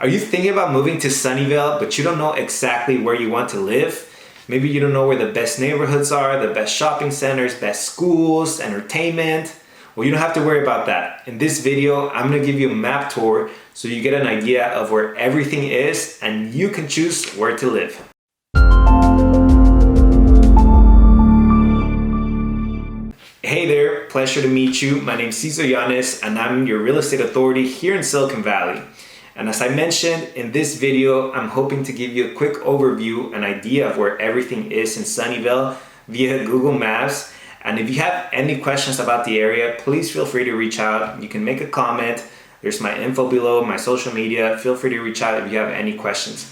Are you thinking about moving to Sunnyvale, but you don't know exactly where you want to live? Maybe you don't know where the best neighborhoods are, the best shopping centers, best schools, entertainment. Well, you don't have to worry about that. In this video, I'm gonna give you a map tour so you get an idea of where everything is and you can choose where to live. Hey there, pleasure to meet you. My name is Cesar.yanez and I'm your real estate authority here in Silicon Valley. And as I mentioned in this video, I'm hoping to give you a quick overview, an idea of where everything is in Sunnyvale via Google Maps. And if you have any questions about the area, please feel free to reach out. You can make a comment. There's my info below, my social media. Feel free to reach out if you have any questions.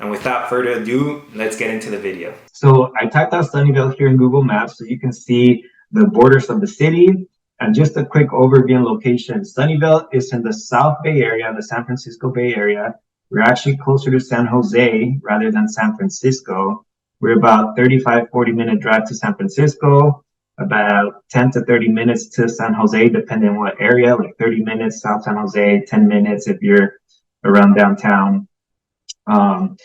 And without further ado, let's get into the video. So I typed out Sunnyvale here in Google Maps so you can see the borders of the city. And just a quick overview and location. Sunnyvale is in the South Bay Area, the San Francisco Bay Area. We're actually closer to San Jose rather than San Francisco. We're about 35-40 minute drive to San Francisco, about 10 to 30 minutes to San Jose, depending on what area, like 30 minutes South San Jose, 10 minutes if you're around downtown. To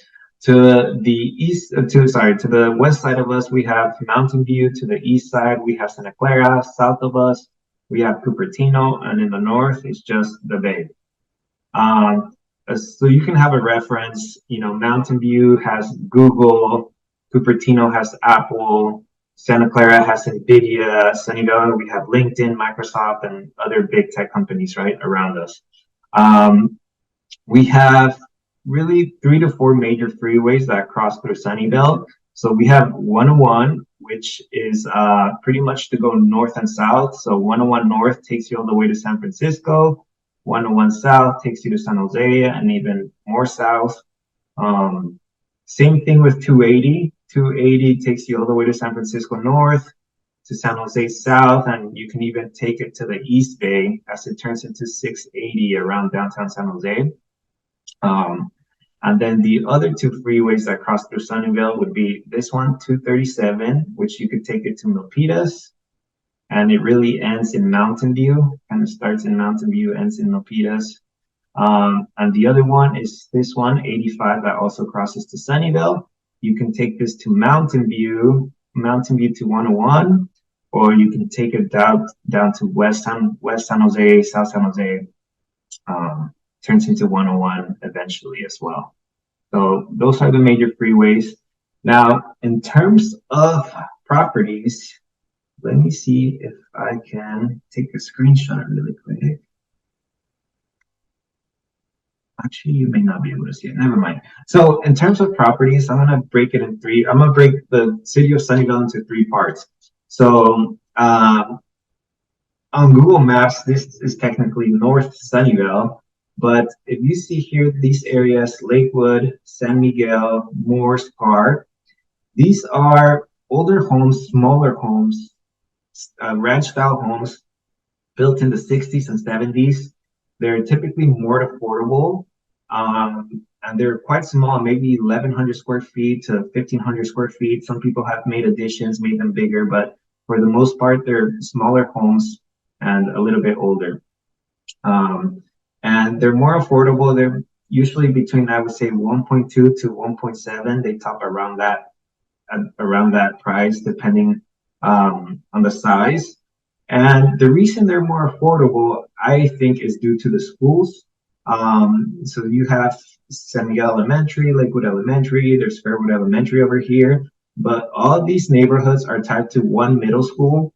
the west side of us, we have Mountain View. To the east side, we have Santa Clara. South of us, we have Cupertino, and in the north, it's just the Bay. So you can have a reference. Mountain View has Google, Cupertino has Apple, Santa Clara has NVIDIA, Sunnyvale, we have LinkedIn, Microsoft, and other big tech companies right around us. We have really 3 to 4 major freeways that cross through Sunnyvale. So we have 101, which is pretty much to go north and south. So 101 north takes you all the way to San Francisco. 101 south takes you to San Jose and even more south. Same thing with 280. 280 takes you all the way to San Francisco north, to San Jose south, and you can even take it to the East Bay as it turns into 680 around downtown San Jose. And then the other 2 freeways that cross through Sunnyvale would be this one, 237, which you could take it to Milpitas, and it really ends in Mountain View, kind of starts in Mountain View, ends in Milpitas. And the other one is this one, 85, that also crosses to Sunnyvale. You can take this to Mountain View to 101, or you can take it down to West San Jose, South San Jose. Turns into 101 eventually as well. So those are the major freeways. Now, in terms of properties, let me see if I can take a screenshot really quick. Actually, you may not be able to see it. Never mind. So in terms of properties, I'm going to break it in 3. I'm going to break the city of Sunnyvale into 3 parts. So on Google Maps, this is technically North Sunnyvale. But if you see here, these areas, Lakewood, San Miguel, Moores Park, these are older homes, smaller homes, ranch-style homes built in the 60s and 70s. They're typically more affordable, and they're quite small, maybe 1,100 square feet to 1,500 square feet. Some people have made additions, made them bigger, but for the most part, they're smaller homes and a little bit older. And they're more affordable. They're usually between, I would say, 1.2 to 1.7. They top around that price, depending on the size. And the reason they're more affordable, I think, is due to the schools. So you have San Miguel Elementary, Lakewood Elementary, there's Fairwood Elementary over here. But all these neighborhoods are tied to one middle school,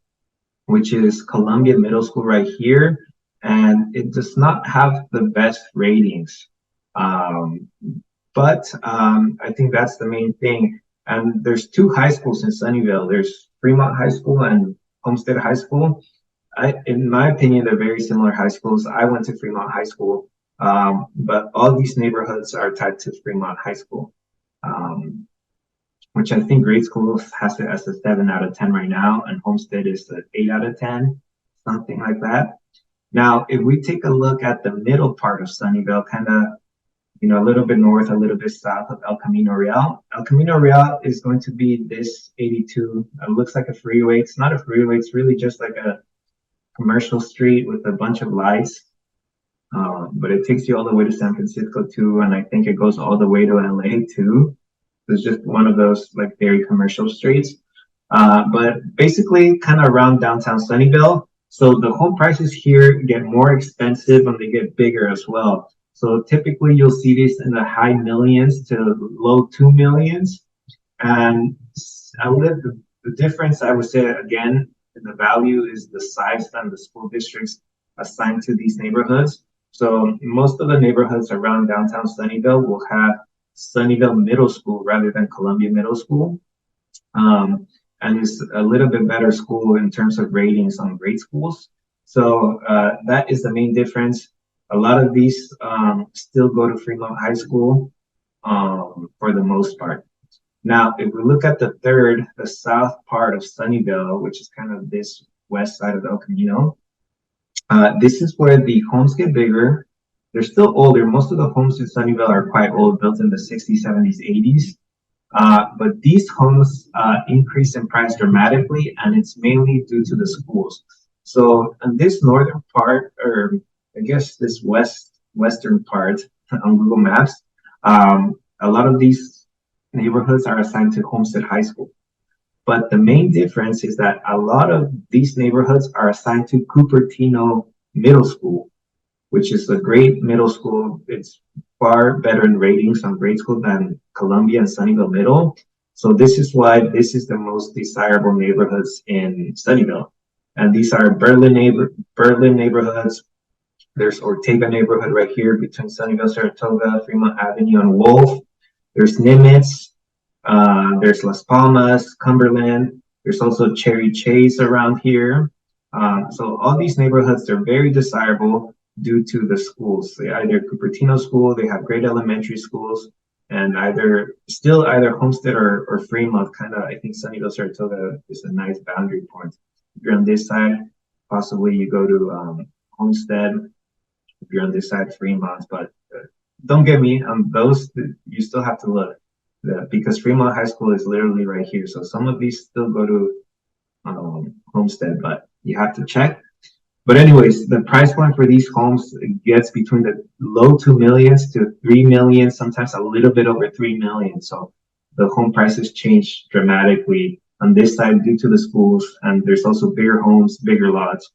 which is Columbia Middle School right here. And it does not have the best ratings. But I think that's the main thing. And there's 2 high schools in Sunnyvale. There's Fremont High School and Homestead High School. In my opinion, they're very similar high schools. I went to Fremont High School, but all these neighborhoods are tied to Fremont High School, which I think grade school has it as a 7 out of 10 right now, and Homestead is an 8 out of 10, something like that. Now, if we take a look at the middle part of Sunnyvale, kind of, a little bit north, a little bit south of El Camino Real. El Camino Real is going to be this 82. It looks like a freeway. It's not a freeway. It's really just like a commercial street with a bunch of lights. But it takes you all the way to San Francisco too, and I think it goes all the way to LA too. It's just one of those like very commercial streets. But basically kind of around downtown Sunnyvale. So the home prices here get more expensive and they get bigger as well. So typically you'll see this in the high millions to low 2 millions. And the difference, I would say, again, in the value is the size and the school districts assigned to these neighborhoods. So most of the neighborhoods around downtown Sunnyvale will have Sunnyvale Middle School rather than Columbia Middle School. And it's a little bit better school in terms of ratings on grade schools. So that is the main difference. A lot of these still go to Fremont High School for the most part. Now, if we look at the south part of Sunnyvale, which is kind of this west side of El Camino, this is where the homes get bigger. They're still older. Most of the homes in Sunnyvale are quite old, built in the 60s, 70s, 80s. But these homes increase in price dramatically, and it's mainly due to the schools. So in this northern part, or I guess this western part on Google Maps, a lot of these neighborhoods are assigned to Homestead High School. But the main difference is that a lot of these neighborhoods are assigned to Cupertino Middle School, which is a great middle school. It's far better in ratings on grade school than Columbia and Sunnyvale Middle. So this is why this is the most desirable neighborhoods in Sunnyvale. And these are Berlin neighborhoods. There's Ortega neighborhood right here between Sunnyvale, Saratoga, Fremont Avenue, and Wolf. There's Nimitz. There's Las Palmas, Cumberland. There's also Cherry Chase around here. So all these neighborhoods, they're very desirable due to the schools. They either Cupertino School, they have great elementary schools, and either Homestead or Fremont. Kind of, I think Sunnyvale, Saratoga is a nice boundary point. If you're on this side, possibly you go to Homestead. If you're on this side, Fremont. But don't get me on those. You still have to look because Fremont High School is literally right here. So some of these still go to Homestead, but you have to check. But anyways, the price point for these homes gets between the low 2 millions to 3 million, sometimes a little bit over 3 million. So the home prices change dramatically on this side due to the schools, and there's also bigger homes, bigger lots.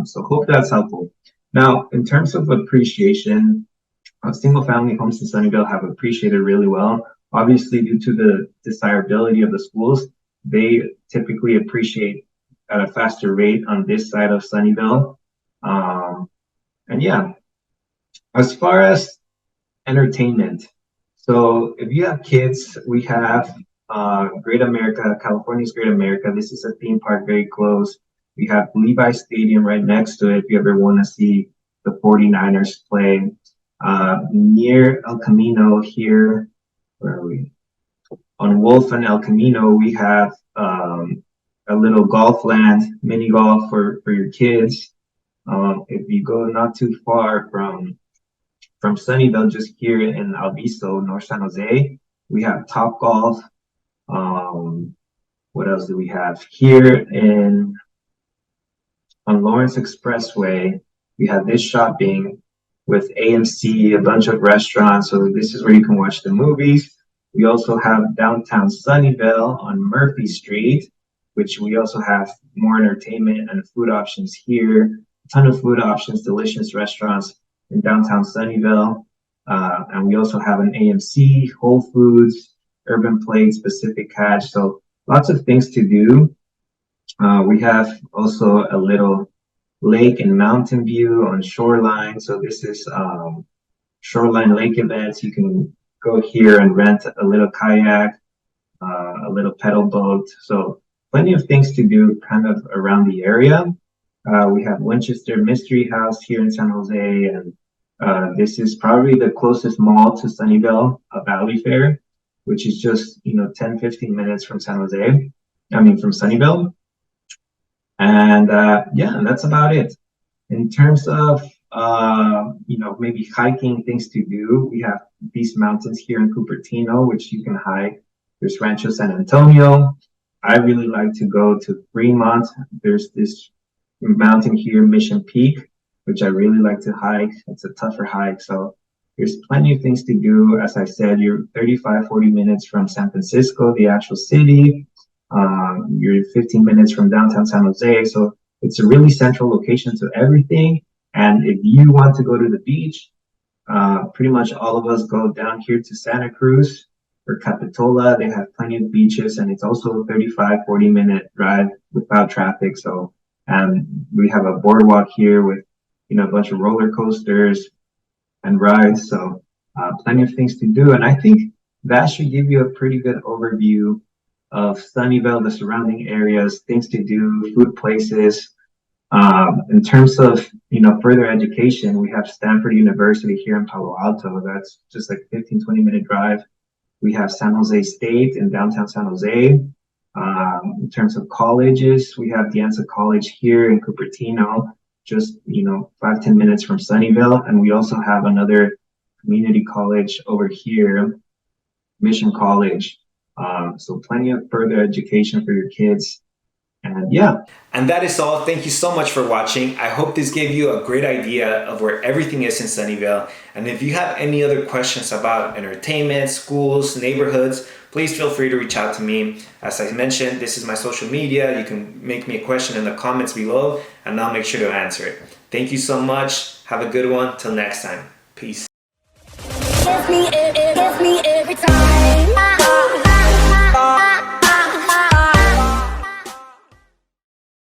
So hope that's helpful. Now, in terms of appreciation, single family homes in Sunnyvale have appreciated really well. Obviously, due to the desirability of the schools, they typically appreciate at a faster rate on this side of Sunnyvale. And yeah, as far as entertainment, so if you have kids, we have Great America, California's Great America. This is a theme park very close. We have Levi Stadium right next to it if you ever want to see the 49ers play. Near El Camino here, where are we? On Wolf and El Camino, we have a little golf land, mini golf for your kids. If you go not too far from Sunnyvale, just here in Alviso, North San Jose, we have Top Golf. What else do we have? Here on Lawrence Expressway, we have this shopping with AMC, a bunch of restaurants. So this is where you can watch the movies. We also have downtown Sunnyvale on Murphy Street, which we also have more entertainment and food options here. A ton of food options, delicious restaurants in downtown Sunnyvale. And we also have an AMC, Whole Foods, Urban Plates, Pacific Catch. So lots of things to do. We have also a little lake and mountain view on Shoreline. So this is Shoreline Lake events. You can go here and rent a little kayak, a little pedal boat. So plenty of things to do kind of around the area. We have Winchester Mystery House here in San Jose, and this is probably the closest mall to Sunnyvale, Valley Fair, which is just 10, 15 minutes from from Sunnyvale. And yeah, that's about it. In terms of maybe hiking things to do, we have these mountains here in Cupertino, which you can hike. There's Rancho San Antonio. I really like to go to Fremont. There's this mountain here, Mission Peak, which I really like to hike. It's a tougher hike, so there's plenty of things to do. As I said, you're 35, 40 minutes from San Francisco, the actual city. You're 15 minutes from downtown San Jose, so it's a really central location to everything. And if you want to go to the beach, pretty much all of us go down here to Santa Cruz or Capitola. They have plenty of beaches, and it's also a 35, 40-minute drive without traffic. So we have a boardwalk here with, a bunch of roller coasters and rides. So plenty of things to do. And I think that should give you a pretty good overview of Sunnyvale, the surrounding areas, things to do, food places. In terms of, further education, we have Stanford University here in Palo Alto. That's just like 15, 20-minute drive. We have San Jose State in downtown San Jose. In terms of colleges, we have De Anza College here in Cupertino, just, 5, 10 minutes from Sunnyvale. And we also have another community college over here, Mission College. So plenty of further education for your kids. And yeah. And that is all. Thank you so much for watching. I hope this gave you a great idea of where everything is in Sunnyvale. And if you have any other questions about entertainment, schools, neighborhoods, please feel free to reach out to me. As I mentioned, this is my social media. You can make me a question in the comments below and I'll make sure to answer it. Thank you so much. Have a good one. Till next time. Peace. Give me every time.